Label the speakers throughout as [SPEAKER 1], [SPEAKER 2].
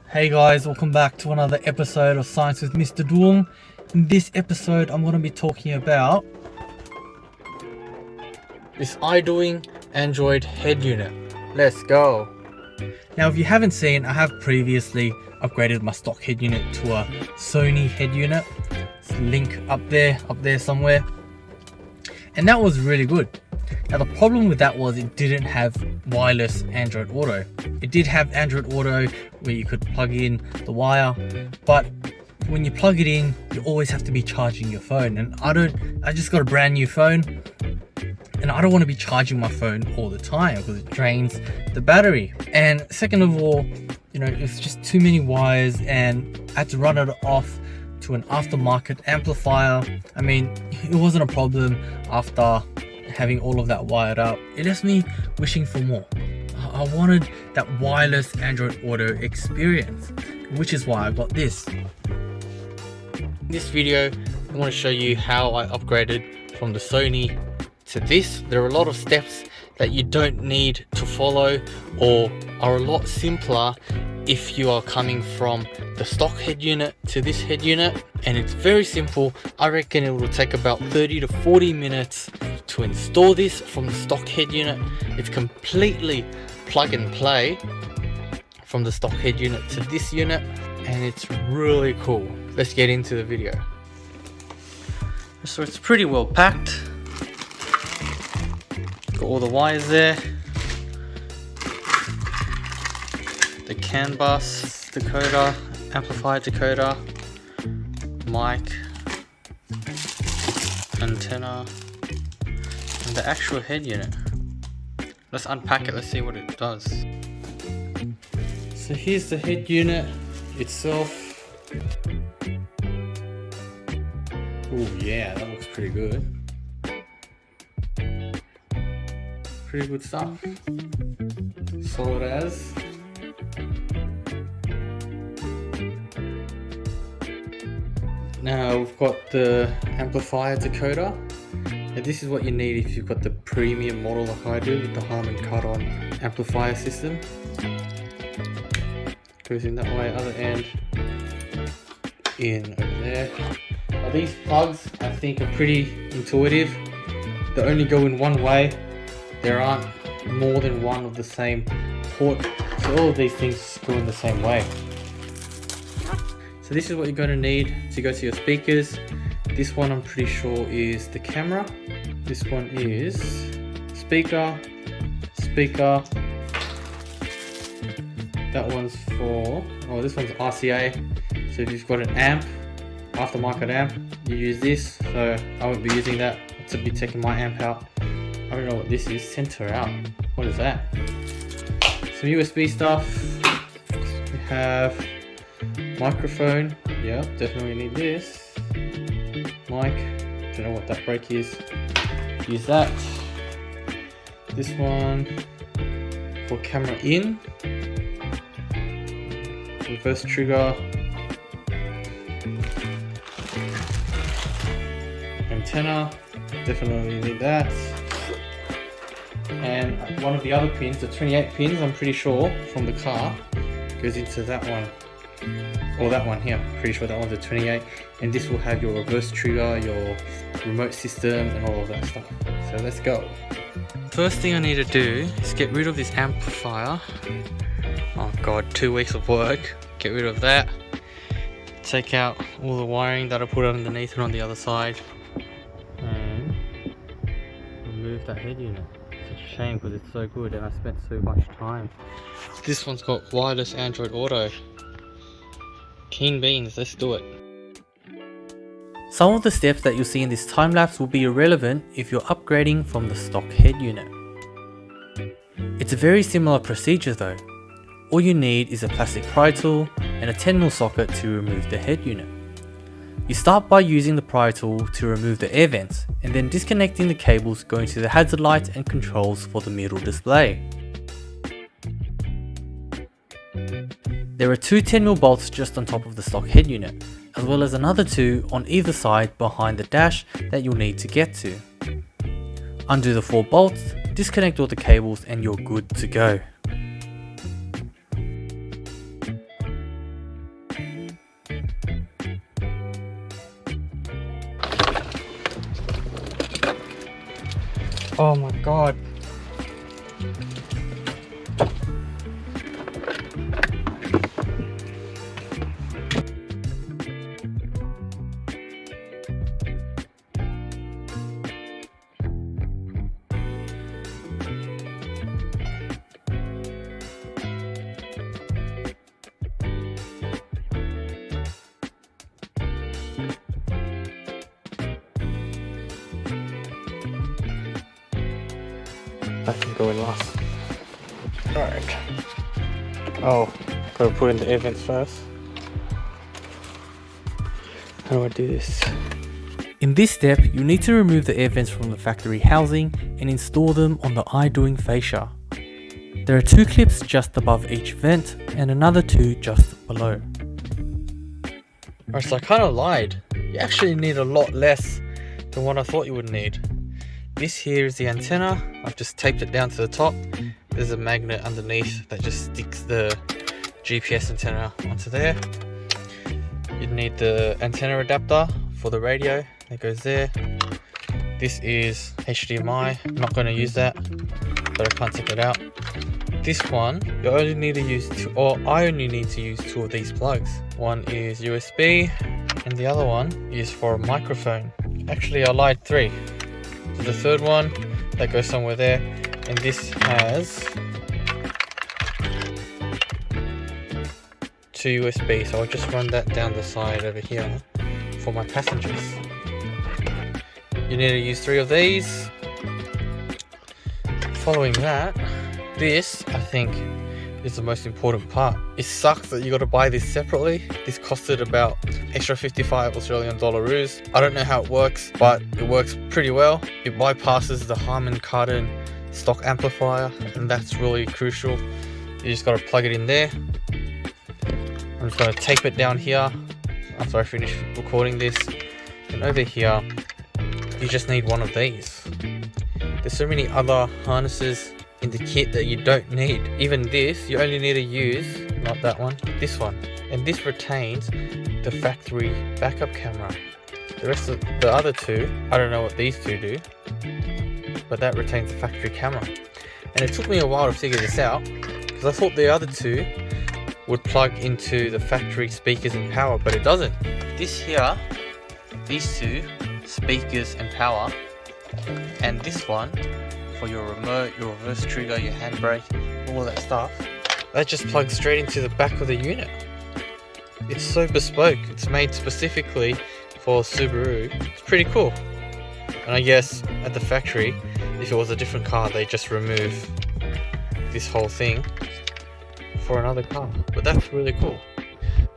[SPEAKER 1] Hey guys, welcome back to another episode of Science with Mr. Duong. In this episode, I'm going to be talking about this idoing Android head unit. Let's go. Now, if you haven't seen, I have previously upgraded my stock head unit to a Sony head unit. It's a link up there somewhere. And that was really good. Now the problem with that was it didn't have wireless Android Auto. It did have Android Auto where you could plug in the wire, but when you plug it in, you always have to be charging your phone. And I just got a brand new phone and I don't want to be charging my phone all the time because it drains the battery. And second of all, it's just too many wires and I had to run it off to an aftermarket amplifier. I mean, it wasn't a problem after having all of that wired up. It left me wishing for more. I wanted that wireless Android Auto experience, which is why I got this. In this video, I want to show you how I upgraded from the Sony to this. There are a lot of steps that you don't need to follow or are a lot simpler if you are coming from the stock head unit to this head unit, and it's very simple. I reckon it will take about 30 to 40 minutes to install this from the stock head unit. It's completely plug and play from the stock head unit to this unit, and it's really cool. Let's get into the video. So it's pretty well packed. Got all the wires there. The CAN bus decoder, amplifier decoder, mic, antenna, and the actual head unit. Let's unpack it, let's see what it does. So here's the head unit itself. Oh yeah, that looks pretty good. Pretty good stuff. Solid as. Now we've got the amplifier decoder, and this is what you need if you've got the premium model like I do with the Harmon Kardon Amplifier system. Goes in that way, other end in over there. Now these plugs I think are pretty intuitive. They only go in one way. There aren't more than one of the same port, so all of these things go in the same way. So this is what you're going to need to go to your speakers. This one I'm pretty sure is the camera. This one is speaker. That one's for, this one's RCA. So if you've got an amp, aftermarket amp, you use this. So I won't be using that to be taking my amp out. I don't know what this is. Center out. What is that? Some USB stuff. We have microphone, yeah, definitely need this. Mic, don't know what that brake is. Use that. This one for camera in. Reverse trigger. Antenna, definitely need that. And one of the other pins, the 28 pins, I'm pretty sure, from the car, goes into that one. Or that one here, pretty sure that one's a 28, and this will have your reverse trigger, your remote system and all of that stuff. So let's go. First thing I need to do is get rid of this amplifier. Oh god, 2 weeks of work. Get rid of that. Take out all the wiring that I put underneath and on the other side. And remove that head unit. It's a shame because it's so good and I spent so much time. This one's got wireless Android Auto. Keen beans, let's do it. Some of the steps that you'll see in this time lapse will be irrelevant if you're upgrading from the stock head unit. It's a very similar procedure though. All you need is a plastic pry tool and a 10mm socket to remove the head unit. You start by using the pry tool to remove the air vents and then disconnecting the cables going to the hazard lights and controls for the middle display. There are two 10mm bolts just on top of the stock head unit, as well as another two on either side behind the dash that you'll need to get to. Undo the 4 bolts, disconnect all the cables and you're good to go. Oh my god. That can go in last. Alright. Oh, gotta put in the air vents first. How do I do this? In this step, you need to remove the air vents from the factory housing and install them on the idoing fascia. There are 2 clips just above each vent and another 2 just below. Alright, so I kind of lied. You actually need a lot less than what I thought you would need. This here is the antenna. I've just taped it down to the top. There's a magnet underneath that just sticks the GPS antenna onto there. You'd need the antenna adapter for the radio that goes there. This is HDMI. I'm not going to use that, but I can't take it out. This one, you only need to use two, or I only need to use 2 of these plugs. One is USB and the other one is for a microphone. Actually, I lied, 3. So the third one that goes somewhere there, and this has 2 USB, so I'll just run that down the side over here for my passengers. You need to use 3 of these. Following that, this I think is the most important part. It sucks that you got to buy this separately. This costed about extra 55 Australian dollaroos. I don't know how it works, but it works pretty well. It bypasses the Harmon Kardon stock amplifier, and that's really crucial. You just got to plug it in there. I'm just going to tape it down here after I finish recording this. And over here, you just need one of these. There's so many other harnesses in the kit that you don't need. Even this, you only need to use, not that one, this one. And this retains the factory backup camera. The rest of the other 2, I don't know what these 2 do, but that retains the factory camera. And it took me a while to figure this out, because I thought the other 2 would plug into the factory speakers and power, but it doesn't. This here, these 2, speakers and power, and this one for your remote, your reverse trigger, your handbrake, all that stuff, that just plugs straight into the back of the unit. It's so bespoke. It's made specifically for Subaru. It's pretty cool. And I guess at the factory, if it was a different car, they just remove this whole thing for another car. But that's really cool.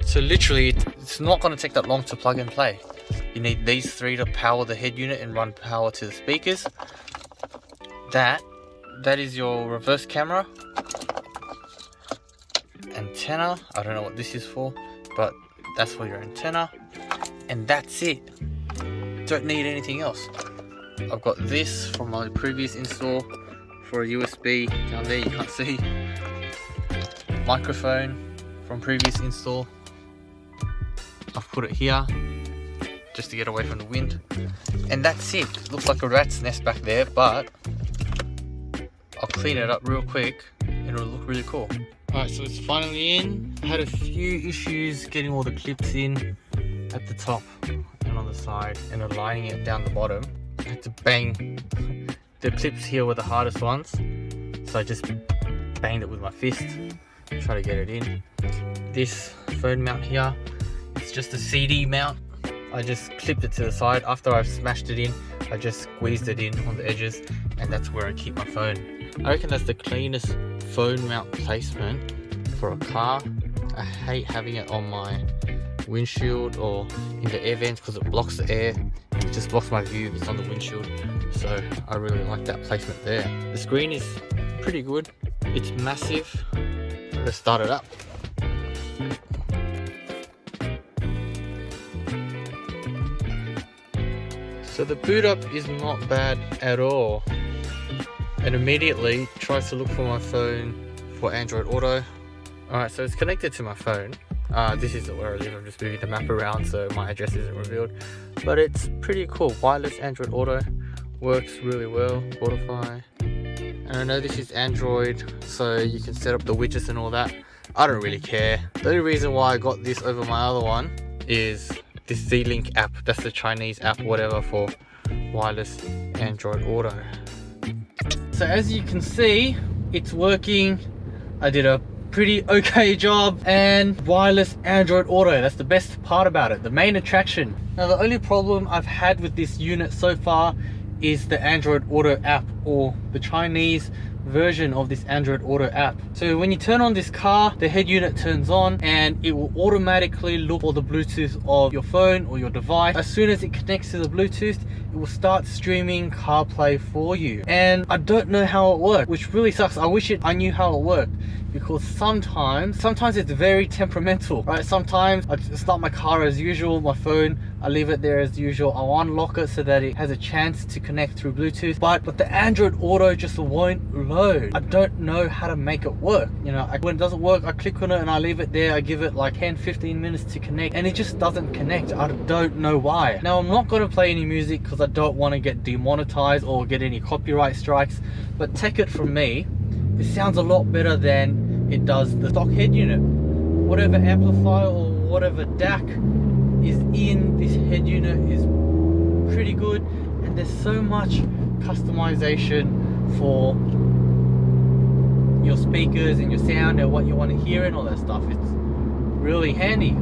[SPEAKER 1] So literally, it's not going to take that long to plug and play. You need these 3 to power the head unit and run power to the speakers. That is your reverse camera. Antenna, I don't know what this is for, but that's for your antenna. And that's it. Don't need anything else. I've got this from my previous install for a USB down there, you can't see. Microphone from previous install. I've put it here just to get away from the wind. And that's it. Looks like a rat's nest back there, but I'll clean it up real quick and it'll look really cool. Alright, so it's finally in. I had a few issues getting all the clips in at the top and on the side and aligning it down the bottom. I had to bang. The clips here were the hardest ones, so I just banged it with my fist to try to get it in. This phone mount here, it's just a CD mount. I just clipped it to the side. After I've smashed it in, I just squeezed it in on the edges, and that's where I keep my phone. I reckon that's the cleanest phone mount placement for a car. I hate having it on my windshield or in the air vents because it blocks the air. It just blocks my view if it's on the windshield. So I really like that placement there. The screen is pretty good. It's massive. Let's start it up. So the boot up is not bad at all. And immediately tries to look for my phone for Android Auto. Alright, so it's connected to my phone. This is where I live. I'm just moving the map around so my address isn't revealed. But it's pretty cool. Wireless Android Auto. works really well, Spotify. And I know this is Android, so you can set up the widgets and all that. I don't really care. The only reason why I got this over my other one is this Z-Link app. That's the Chinese app, whatever, for wireless Android Auto. So as you can see, it's working. I did a pretty okay job, and wireless Android Auto, that's the best part about it, the main attraction. Now the only problem I've had with this unit so far is the Android Auto app, or the Chinese version of this Android Auto app. So when you turn on this car, the head unit turns on and it will automatically look for the Bluetooth of your phone or your device. As soon as it connects to the Bluetooth, it will start streaming Carplay for you. And I don't know how it works, which really sucks. I wish I knew how it worked, because sometimes it's very temperamental, right? Sometimes I start my car as usual, my phone, I leave it there as usual. I'll unlock it so that it has a chance to connect through Bluetooth, but the Android Auto just won't load. I don't know how to make it work. You know, when it doesn't work, I click on it and I leave it there. I give it like 10-15 minutes to connect, and it just doesn't connect. I don't know why. Now I'm not going to play any music because I don't want to get demonetized or get any copyright strikes, but take it from me, it sounds a lot better than it does the stock head unit. Whatever amplifier or whatever DAC is in this head unit is pretty good, and there's so much customization for your speakers and your sound and what you want to hear and all that stuff. It's really handy.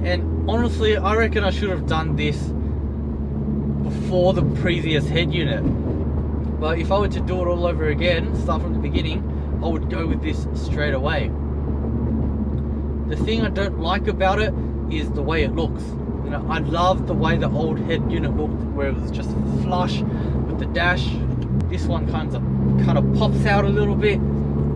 [SPEAKER 1] And honestly, I reckon I should have done this before the previous head unit. But if I were to do it all over again, start from the beginning, I would go with this straight away. The thing I don't like about it is the way it looks. You know, I love the way the old head unit looked, where it was just flush with the dash. This one kind of pops out a little bit,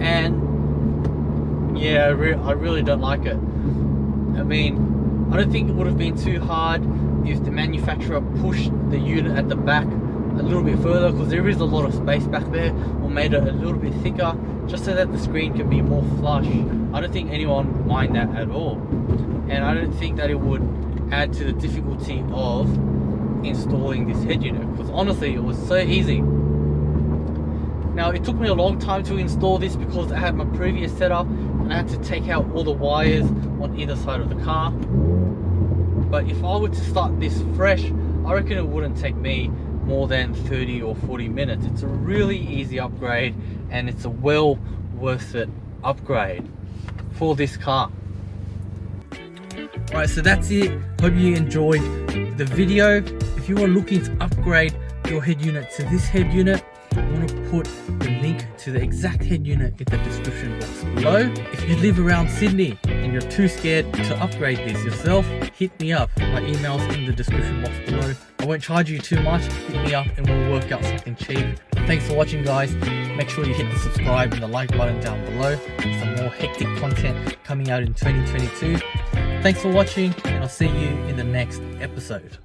[SPEAKER 1] and yeah, I really don't like it. I mean, I don't think it would have been too hard if the manufacturer pushed the unit at the back a little bit further, because there is a lot of space back there, or made it a little bit thicker, just so that the screen can be more flush. I don't think anyone would mind that at all, and I don't think that it would add to the difficulty of installing this head unit, because honestly it was so easy. Now it took me a long time to install this because I had my previous setup and I had to take out all the wires on either side of the car. But if I were to start this fresh, I reckon it wouldn't take me more than 30 or 40 minutes. It's a really easy upgrade, and it's a well worth it upgrade for this car. Alright, so that's it. Hope you enjoyed the video. If you are looking to upgrade your head unit to this head unit, I'm going to put the link to the exact head unit in the description box below. If you live around Sydney and you're too scared to upgrade this yourself, hit me up. My email's in the description box below. I won't charge you too much. Hit me up and we'll work out something cheap. Thanks for watching, guys. Make sure you hit the subscribe and the like button down below. Some more hectic content coming out in 2022. Thanks for watching, and I'll see you in the next episode.